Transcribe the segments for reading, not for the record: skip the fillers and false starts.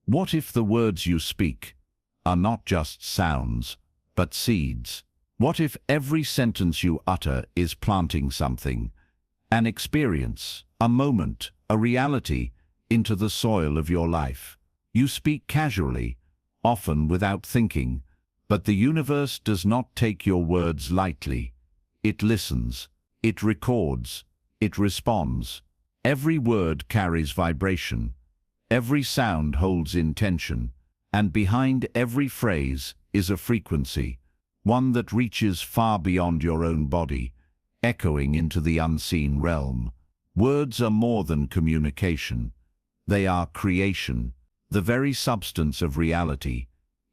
What if the words you speak are not just sounds, but seeds? What if every sentence you utter is planting something, an experience, a moment, a reality, into the soil of your life? You speak casually, often without thinking, but the universe does not take your words lightly. It listens, it records, it responds. Every word carries vibration. Every sound holds intention, and behind every phrase is a frequency, one that reaches far beyond your own body, echoing into the unseen realm. Words are more than communication. They are creation. The very substance of reality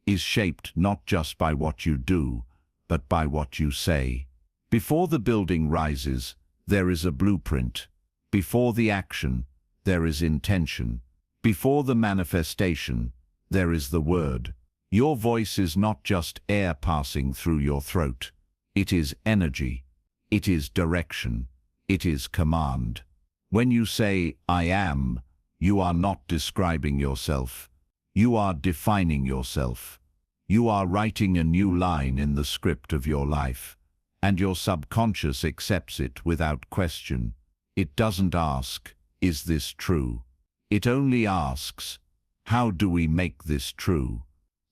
is shaped not just by what you do, but by what you say. Before the building rises, there is a blueprint. Before the action, there is intention. Before the manifestation, there is the word. Your voice is not just air passing through your throat. It is energy. It is direction. It is command. When you say, "I am," you are not describing yourself. You are defining yourself. You are writing a new line in the script of your life, and your subconscious accepts it without question. It doesn't ask, "Is this true?" It only asks, "How do we make this true?"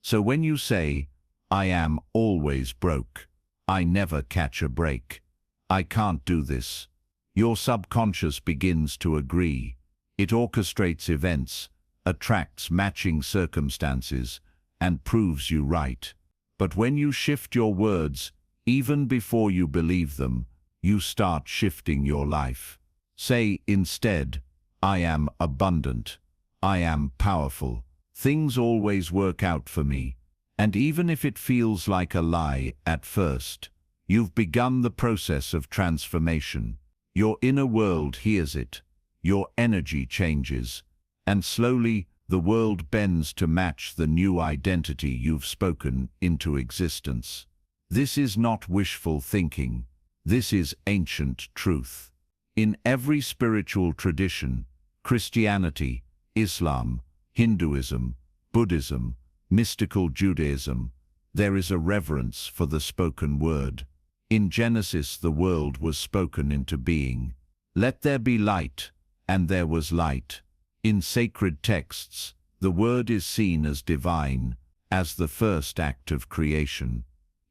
So when you say, "I am always broke," "I never catch a break," "I can't do this," your subconscious begins to agree. It orchestrates events, attracts matching circumstances, and proves you right. But when you shift your words, even before you believe them, you start shifting your life. Say instead, "I am abundant. I am powerful. Things always work out for me." And even if it feels like a lie at first, you've begun the process of transformation. Your inner world hears it. Your energy changes. And slowly, the world bends to match the new identity you've spoken into existence. This is not wishful thinking. This is ancient truth. In every spiritual tradition, Christianity, Islam, Hinduism, Buddhism, mystical Judaism, there is a reverence for the spoken word. In Genesis, the world was spoken into being. "Let there be light," and there was light. In sacred texts, the word is seen as divine, as the first act of creation.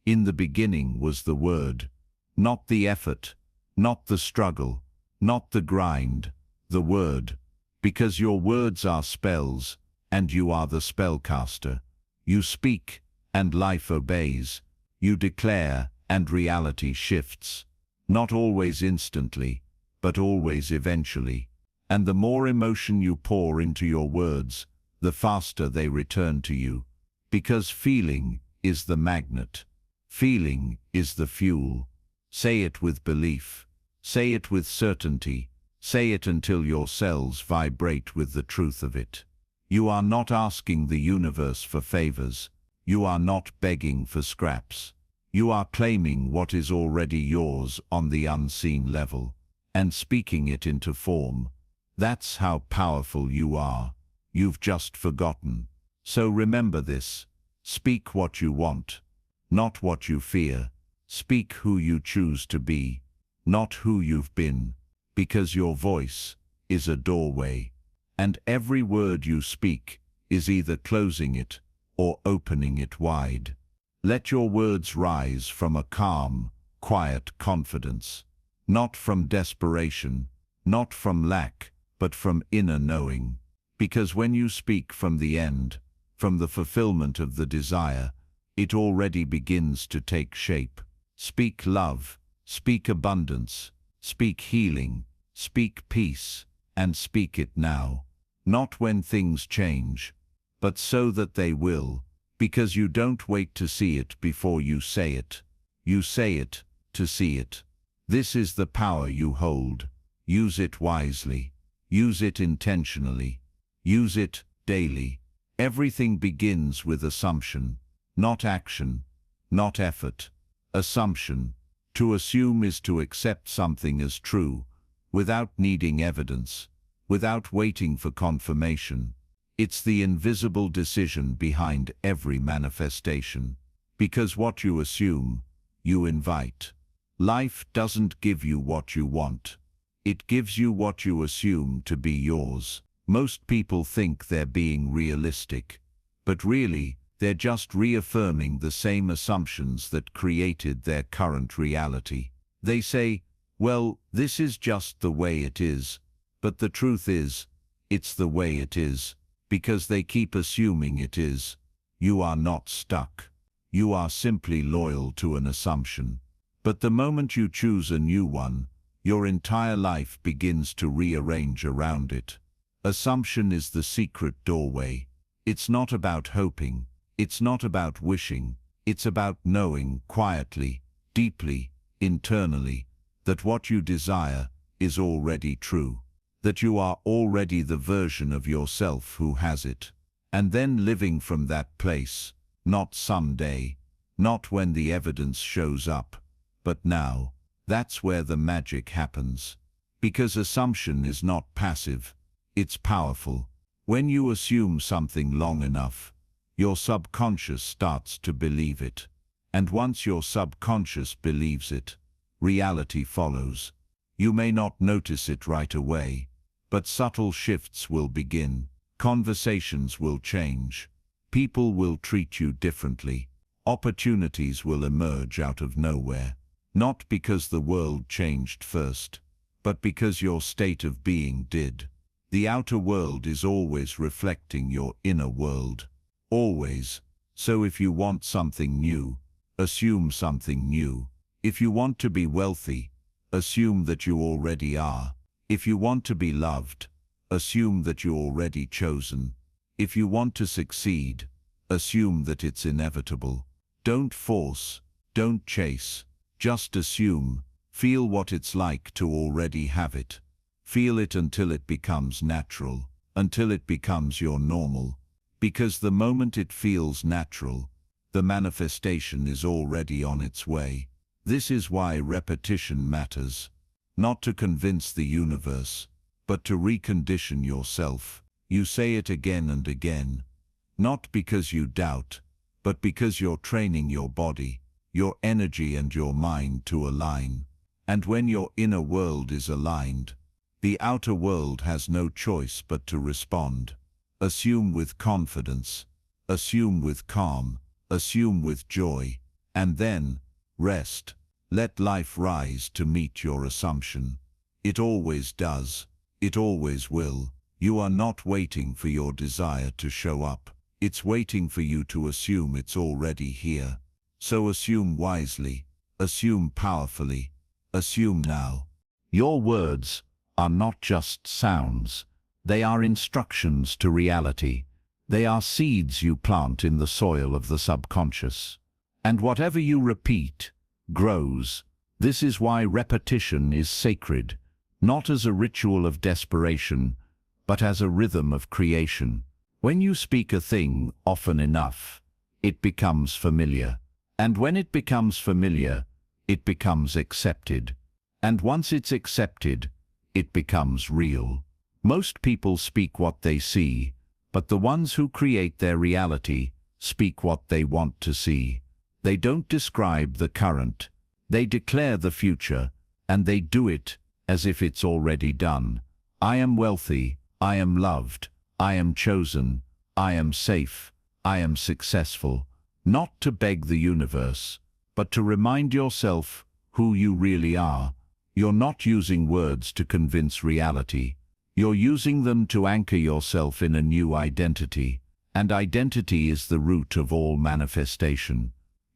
In the beginning was the word. Not the effort, not the struggle, not the grind, the word. Because your words are spells, and you are the spellcaster. You speak, and life obeys. You declare, and reality shifts. Not always instantly, but always eventually. And the more emotion you pour into your words, the faster they return to you. Because feeling is the magnet. Feeling is the fuel. Say it with belief. Say it with certainty. Say it until your cells vibrate with the truth of it. You are not asking the universe for favors. You are not begging for scraps. You are claiming what is already yours on the unseen level, and speaking it into form. That's how powerful you are. You've just forgotten. So remember this. Speak what you want, not what you fear. Speak who you choose to be, not who you've been. Because your voice is a doorway, and every word you speak is either closing it or opening it wide. Let your words rise from a calm, quiet confidence, not from desperation, not from lack, but from inner knowing. Because when you speak from the end, from the fulfillment of the desire, it already begins to take shape. Speak love, speak abundance, speak healing, speak peace, and speak it now. Not when things change, but so that they will, because you don't wait to see it before you say it. You say it to see it. This is the power you hold. Use it wisely. Use it intentionally. Use it daily. Everything begins with assumption, not action, not effort. Assumption. To assume is to accept something as true, without needing evidence, without waiting for confirmation. It's the invisible decision behind every manifestation. Because what you assume, you invite. Life doesn't give you what you want. It gives you what you assume to be yours. Most people think they're being realistic, but really, they're just reaffirming the same assumptions that created their current reality. They say, well, this is just the way it is, but the truth is, it's the way it is, because they keep assuming it is. You are not stuck. You are simply loyal to an assumption. But the moment you choose a new one, your entire life begins to rearrange around it. Assumption is the secret doorway. It's not about hoping. It's not about wishing. It's about knowing quietly, deeply, internally, that what you desire is already true. That you are already the version of yourself who has it. And then living from that place, not someday, not when the evidence shows up, but now. That's where the magic happens. Because assumption is not passive, it's powerful. When you assume something long enough, your subconscious starts to believe it. And once your subconscious believes it, reality follows. You may not notice it right away, but subtle shifts will begin. Conversations will change. People will treat you differently. Opportunities will emerge out of nowhere. Not because the world changed first, but because your state of being did. The outer world is always reflecting your inner world. Always. So if you want something new, assume something new. If you want to be wealthy, assume that you already are. If you want to be loved, assume that you're already chosen. If you want to succeed, assume that it's inevitable. Don't force, don't chase. Just assume, feel what it's like to already have it. Feel it until it becomes natural, until it becomes your normal. Because the moment it feels natural, the manifestation is already on its way. This is why repetition matters. Not to convince the universe, but to recondition yourself. You say it again and again. Not because you doubt, but because you're training your body, your energy and your mind to align. And when your inner world is aligned, the outer world has no choice but to respond. Assume with confidence, assume with calm, assume with joy, and then rest. Let life rise to meet your assumption. It always does. It always will. You are not waiting for your desire to show up. It's waiting for you to assume it's already here. So assume wisely, assume powerfully, assume now. Your words are not just sounds. They are instructions to reality. They are seeds you plant in the soil of the subconscious. And whatever you repeat, grows. This is why repetition is sacred, not as a ritual of desperation, but as a rhythm of creation. When you speak a thing often enough, it becomes familiar. And when it becomes familiar, it becomes accepted. And once it's accepted, it becomes real. Most people speak what they see, but the ones who create their reality speak what they want to see. They don't describe the current, they declare the future, and they do it as if it's already done. I am wealthy, I am loved, I am chosen, I am safe, I am successful. Not to beg the universe, but to remind yourself who you really are. You're not using words to convince reality. You're using them to anchor yourself in a new identity. And identity is the root of all manifestation.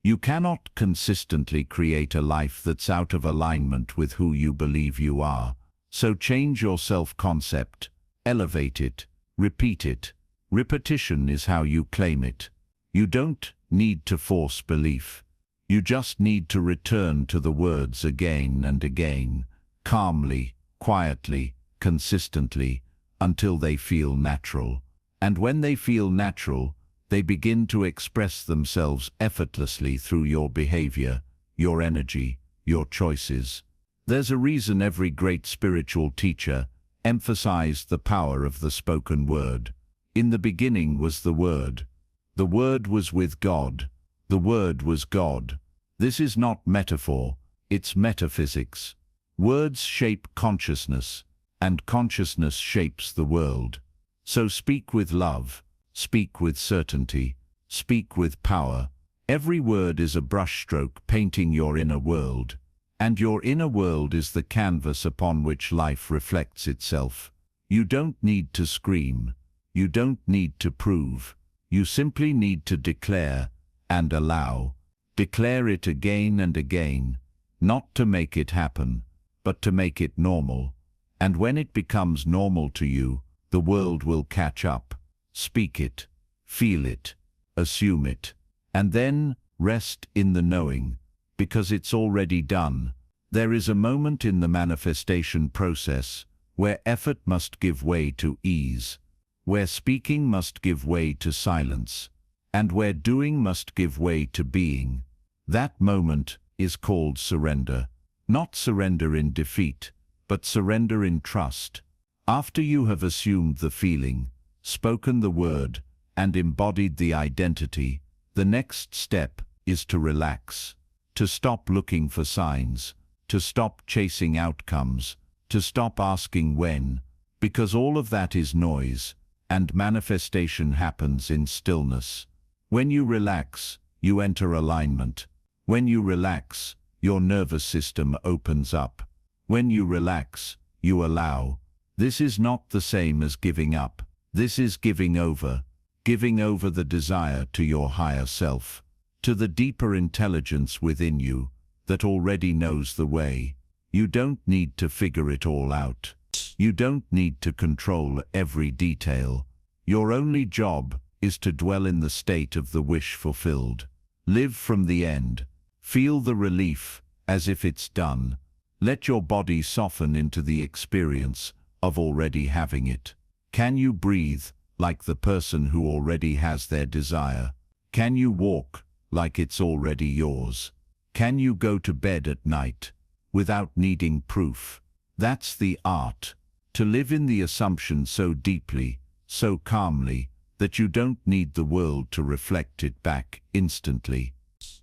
You cannot consistently create a life that's out of alignment with who you believe you are. So change your self-concept, elevate it, repeat it. Repetition is how you claim it. You don't need to force belief. You just need to return to the words again and again, calmly, quietly, consistently, until they feel natural. And when they feel natural, they begin to express themselves effortlessly through your behavior, your energy, your choices. There's a reason every great spiritual teacher emphasized the power of the spoken word. In the beginning was the Word. The Word was with God. The Word was God. This is not metaphor, it's metaphysics. Words shape consciousness, and consciousness shapes the world. So speak with love, speak with certainty, speak with power. Every word is a brushstroke painting your inner world, and your inner world is the canvas upon which life reflects itself. You don't need to scream. You don't need to prove. You simply need to declare and allow. Declare it again and again, not to make it happen, but to make it normal. And when it becomes normal to you, the world will catch up. Speak it, feel it, assume it, and then rest in the knowing, because it's already done. There is a moment in the manifestation process where effort must give way to ease, where speaking must give way to silence, and where doing must give way to being. That moment is called surrender. Not surrender in defeat, but surrender in trust. After you have assumed the feeling, spoken the word, and embodied the identity, the next step is to relax, to stop looking for signs, to stop chasing outcomes, to stop asking when, because all of that is noise, and manifestation happens in stillness. When you relax, you enter alignment. When you relax, your nervous system opens up. When you relax, you allow. This is not the same as giving up. This is giving over the desire to your higher self, to the deeper intelligence within you that already knows the way. You don't need to figure it all out. You don't need to control every detail. Your only job is to dwell in the state of the wish fulfilled. Live from the end. Feel the relief as if it's done. Let your body soften into the experience of already having it. Can you breathe like the person who already has their desire? Can you walk like it's already yours? Can you go to bed at night without needing proof? That's the art. To live in the assumption so deeply, so calmly, that you don't need the world to reflect it back instantly.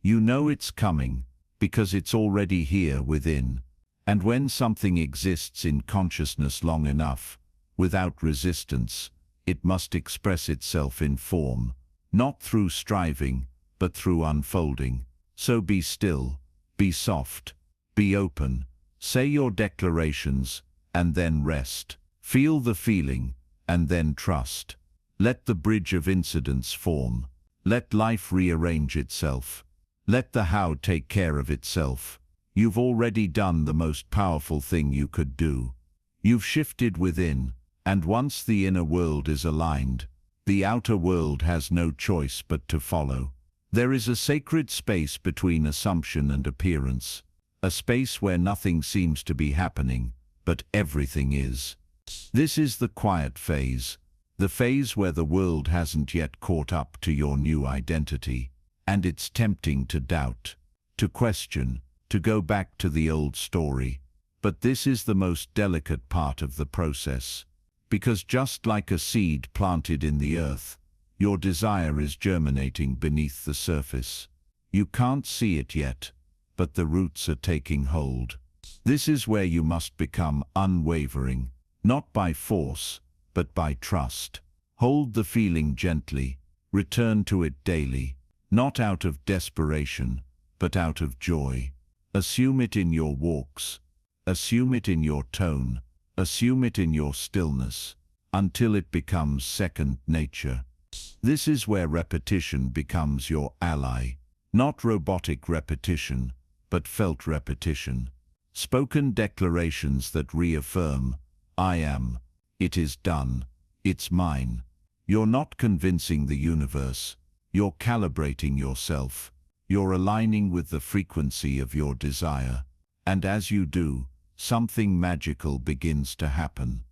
You know it's coming because it's already here within. And when something exists in consciousness long enough, without resistance, it must express itself in form, not through striving, but through unfolding. So be still, be soft, be open, say your declarations, and then rest. Feel the feeling, and then trust. Let the bridge of incidents form. Let life rearrange itself. Let the how take care of itself. You've already done the most powerful thing you could do. You've shifted within, and once the inner world is aligned, the outer world has no choice but to follow. There is a sacred space between assumption and appearance, a space where nothing seems to be happening, but everything is. This is the quiet phase, the phase where the world hasn't yet caught up to your new identity, and it's tempting to doubt, to question, to go back to the old story. But this is the most delicate part of the process, because just like a seed planted in the earth, your desire is germinating beneath the surface. You can't see it yet, but the roots are taking hold. This is where you must become unwavering, not by force, but by trust. Hold the feeling gently, return to it daily, not out of desperation, but out of joy. Assume it in your walks, assume it in your tone, assume it in your stillness, until it becomes second nature. This is where repetition becomes your ally, not robotic repetition, but felt repetition. Spoken declarations that reaffirm, I am, it is done, it's mine. You're not convincing the universe, you're calibrating yourself. You're aligning with the frequency of your desire. And as you do, something magical begins to happen.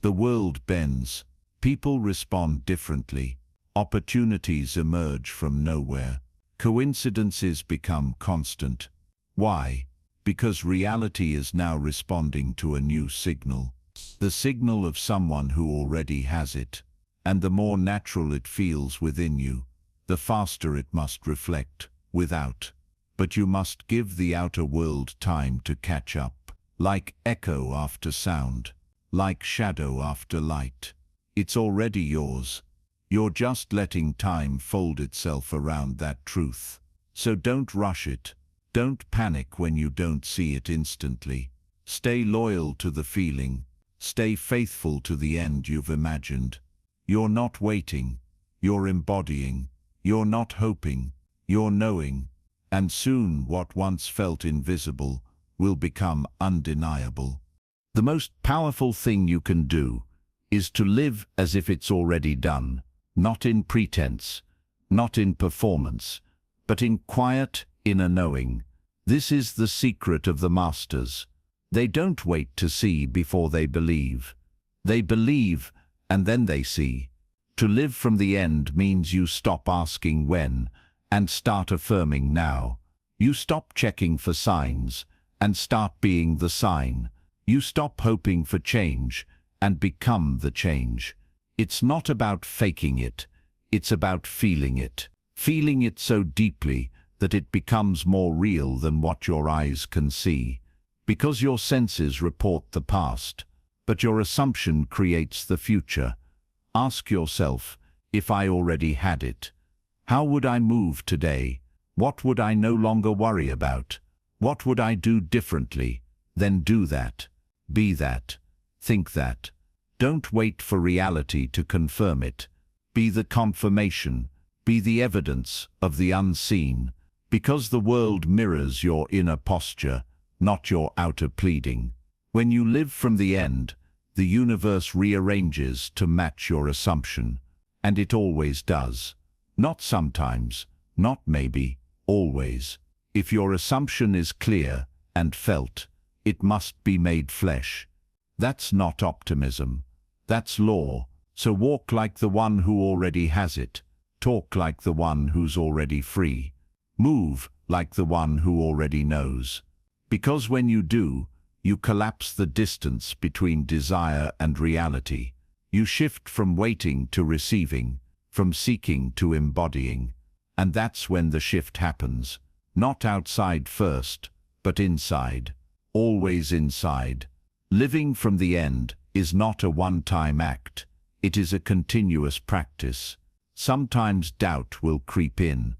The world bends. People respond differently. Opportunities emerge from nowhere. Coincidences become constant. Why? Because reality is now responding to a new signal. The signal of someone who already has it. And the more natural it feels within you, the faster it must reflect without. But you must give the outer world time to catch up, like echo after sound, like shadow after light. It's already yours. You're just letting time fold itself around that truth. So don't rush it. Don't panic when you don't see it instantly. Stay loyal to the feeling. Stay faithful to the end you've imagined. You're not waiting. You're embodying. You're not hoping. You're knowing. And soon what once felt invisible will become undeniable. The most powerful thing you can do is to live as if it's already done, not in pretense, not in performance, but in quiet, inner knowing. This is the secret of the masters. They don't wait to see before they believe. They believe and then they see. To live from the end means you stop asking when and start affirming now. You stop checking for signs and start being the sign. You stop hoping for change and become the change. It's not about faking it. It's about feeling it. Feeling it so deeply that it becomes more real than what your eyes can see. Because your senses report the past, but your assumption creates the future. Ask yourself, if I already had it, how would I move today? What would I no longer worry about? What would I do differently? Then do that. Be that. Think that. Don't wait for reality to confirm it. Be the confirmation. Be the evidence of the unseen. Because the world mirrors your inner posture, not your outer pleading. When you live from the end, the universe rearranges to match your assumption. And it always does. Not sometimes, not maybe, always. If your assumption is clear and felt, it must be made flesh. That's not optimism. That's law. So walk like the one who already has it. Talk like the one who's already free. Move like the one who already knows. Because when you do, you collapse the distance between desire and reality. You shift from waiting to receiving, from seeking to embodying. And that's when the shift happens. Not outside first, but inside. Always inside. Living from the end is not a one-time act. It is a continuous practice. Sometimes doubt will creep in,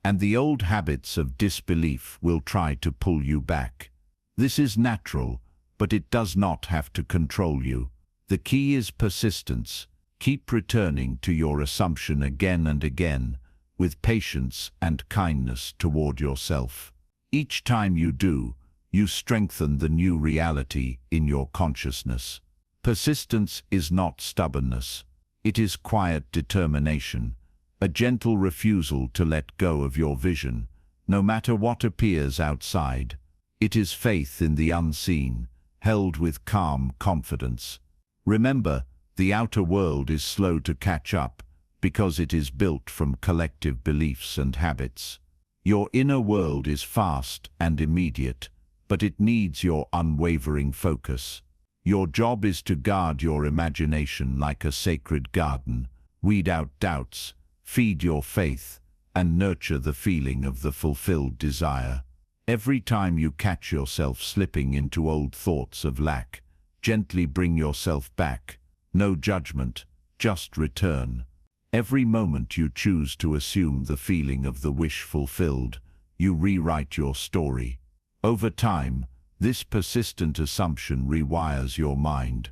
and the old habits of disbelief will try to pull you back. This is natural, but it does not have to control you. The key is persistence. Keep returning to your assumption again and again, with patience and kindness toward yourself. Each time you do, you strengthen the new reality in your consciousness. Persistence is not stubbornness. It is quiet determination, a gentle refusal to let go of your vision, no matter what appears outside. It is faith in the unseen, held with calm confidence. Remember, the outer world is slow to catch up because it is built from collective beliefs and habits. Your inner world is fast and immediate, but it needs your unwavering focus. Your job is to guard your imagination like a sacred garden, weed out doubts, feed your faith, and nurture the feeling of the fulfilled desire. Every time you catch yourself slipping into old thoughts of lack, gently bring yourself back. No judgment, just return. Every moment you choose to assume the feeling of the wish fulfilled, you rewrite your story. Over time, this persistent assumption rewires your mind.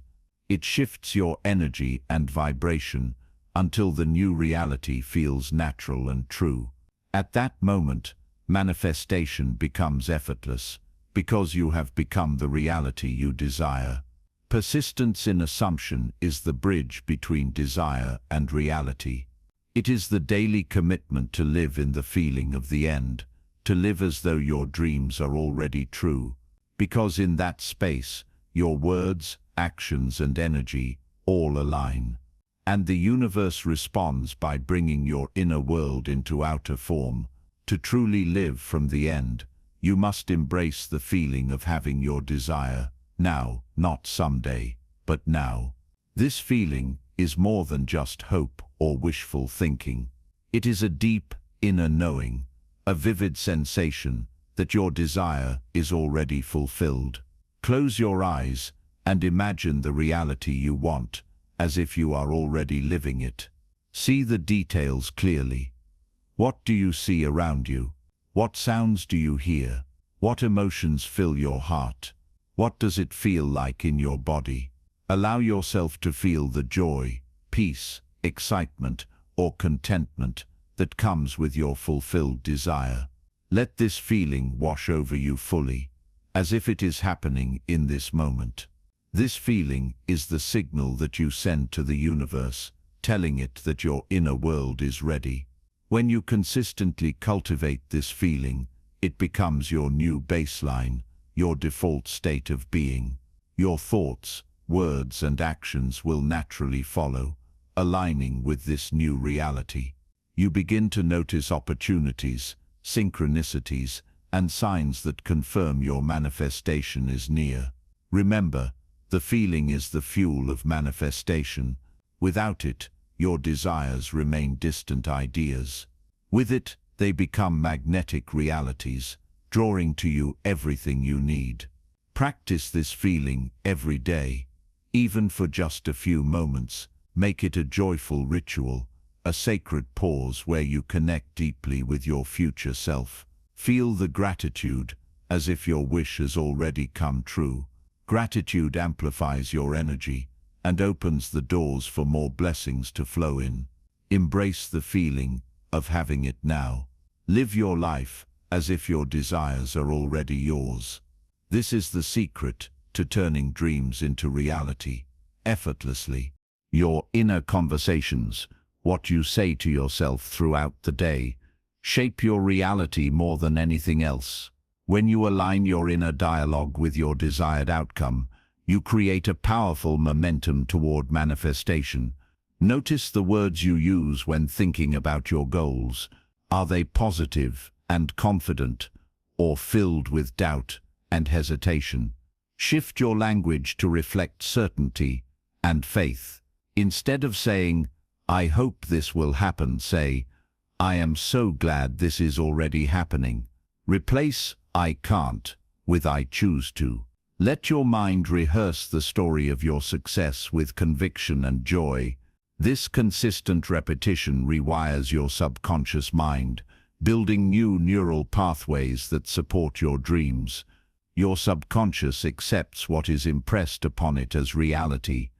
It shifts your energy and vibration until the new reality feels natural and true. At that moment, manifestation becomes effortless, because you have become the reality you desire. Persistence in assumption is the bridge between desire and reality. It is the daily commitment to live in the feeling of the end, to live as though your dreams are already true. Because in that space, your words, actions, and energy all align. And the universe responds by bringing your inner world into outer form. To truly live from the end, you must embrace the feeling of having your desire now, not someday, but now. This feeling is more than just hope or wishful thinking. It is a deep, inner knowing, a vivid sensation that your desire is already fulfilled. Close your eyes and imagine the reality you want, as if you are already living it. See the details clearly. What do you see around you? What sounds do you hear? What emotions fill your heart? What does it feel like in your body? Allow yourself to feel the joy, peace, excitement, or contentment that comes with your fulfilled desire. Let this feeling wash over you fully, as if it is happening in this moment. This feeling is the signal that you send to the universe, telling it that your inner world is ready. When you consistently cultivate this feeling, it becomes your new baseline, your default state of being. Your thoughts, words, and actions will naturally follow, aligning with this new reality. You begin to notice opportunities, synchronicities, and signs that confirm your manifestation is near. Remember, the feeling is the fuel of manifestation. Without it, your desires remain distant ideas. With it, they become magnetic realities, drawing to you everything you need. Practice this feeling every day, even for just a few moments. Make it a joyful ritual, a sacred pause where you connect deeply with your future self. Feel the gratitude, as if your wish has already come true. Gratitude amplifies your energy and opens the doors for more blessings to flow in. Embrace the feeling of having it now. Live your life as if your desires are already yours. This is the secret to turning dreams into reality, effortlessly. Your inner conversations, what you say to yourself throughout the day, shape your reality more than anything else. When you align your inner dialogue with your desired outcome, you create a powerful momentum toward manifestation. Notice the words you use when thinking about your goals. Are they positive and confident, or filled with doubt and hesitation? Shift your language to reflect certainty and faith. Instead of saying, "I hope this will happen," say, "I am so glad this is already happening." Replace "I can't" with "I choose to." Let your mind rehearse the story of your success with conviction and joy. This consistent repetition rewires your subconscious mind, building new neural pathways that support your dreams. Your subconscious accepts what is impressed upon it as reality.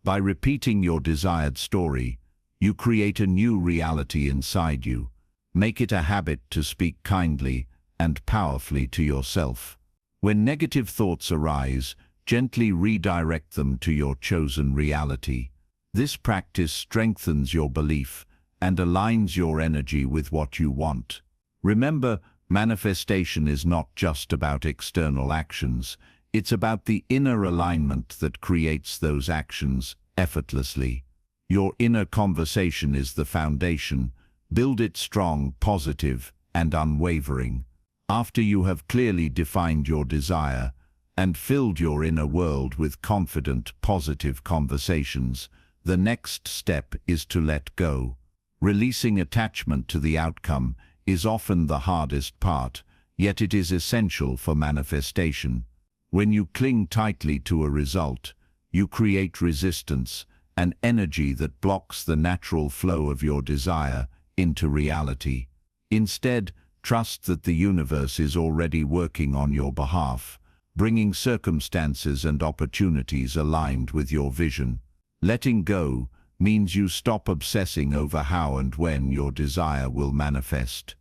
By repeating your desired story, you create a new reality inside you. Make it a habit to speak kindly and powerfully to yourself. When negative thoughts arise, gently redirect them to your chosen reality. This practice strengthens your belief and aligns your energy with what you want. Remember, manifestation is not just about external actions. It's about the inner alignment that creates those actions effortlessly. Your inner conversation is the foundation. Build it strong, positive, and unwavering. After you have clearly defined your desire and filled your inner world with confident, positive conversations, the next step is to let go. Releasing attachment to the outcome is often the hardest part, yet it is essential for manifestation. When you cling tightly to a result, you create resistance, an energy that blocks the natural flow of your desire into reality. Instead, trust that the universe is already working on your behalf, bringing circumstances and opportunities aligned with your vision. Letting go means you stop obsessing over how and when your desire will manifest.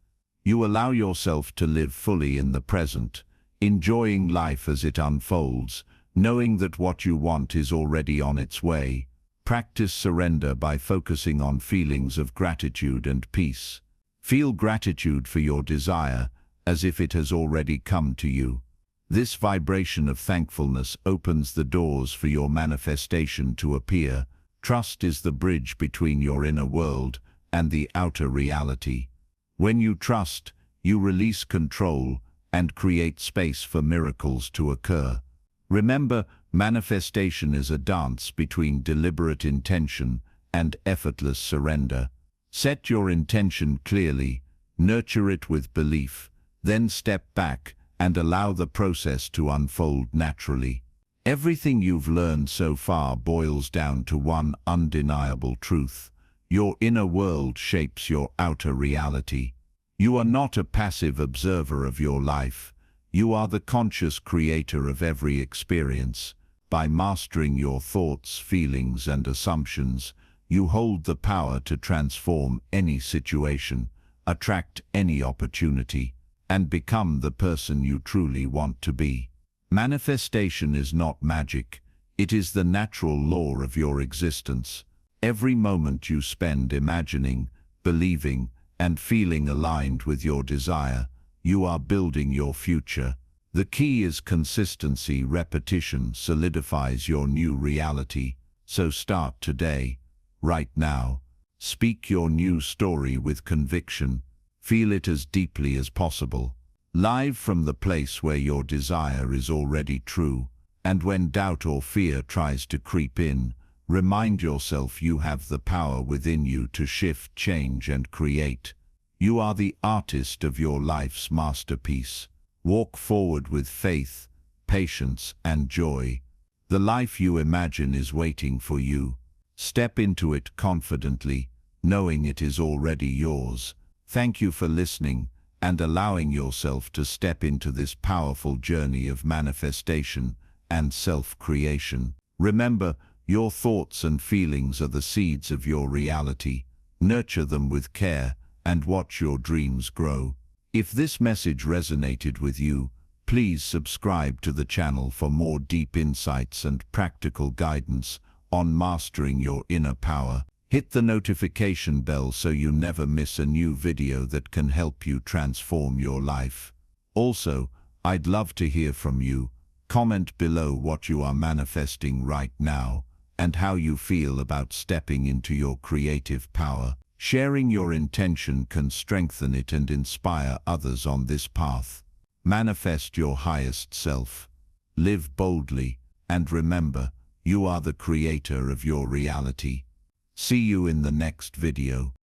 You allow yourself to live fully in the present, enjoying life as it unfolds, knowing that what you want is already on its way. Practice surrender by focusing on feelings of gratitude and peace. Feel gratitude for your desire as if it has already come to you. This vibration of thankfulness opens the doors for your manifestation to appear. Trust is the bridge between your inner world and the outer reality. When you trust, you release control and create space for miracles to occur. Remember, Manifestation is a dance between deliberate intention and effortless surrender. Set your intention clearly, nurture it with belief, then step back and allow the process to unfold naturally. Everything you've learned so far boils down to one undeniable truth. Your inner world shapes your outer reality. You are not a passive observer of your life. You are the conscious creator of every experience. By mastering your thoughts, feelings, and assumptions, you hold the power to transform any situation, attract any opportunity, and become the person you truly want to be. Manifestation is not magic. It is the natural law of your existence. Every moment you spend imagining, believing, and feeling aligned with your desire, you are building your future. The key is consistency. Repetition solidifies your new reality. So start today, right now. Speak your new story with conviction. Feel it as deeply as possible. Live from the place where your desire is already true. And when doubt or fear tries to creep in, remind yourself you have the power within you to shift, change, and create. You are the artist of your life's masterpiece. Walk forward with faith, patience, and joy. The life you imagine is waiting for you. Step into it confidently, knowing it is already yours. Thank you for listening and allowing yourself to step into this powerful journey of manifestation and self-creation. Remember, your thoughts and feelings are the seeds of your reality. Nurture them with care and watch your dreams grow. If this message resonated with you, please subscribe to the channel for more deep insights and practical guidance on mastering your inner power. Hit the notification bell so you never miss a new video that can help you transform your life. Also, I'd love to hear from you. Comment below what you are manifesting right now and how you feel about stepping into your creative power. Sharing your intention can strengthen it and inspire others on this path. Manifest your highest self. Live boldly, and remember, you are the creator of your reality. See you in the next video.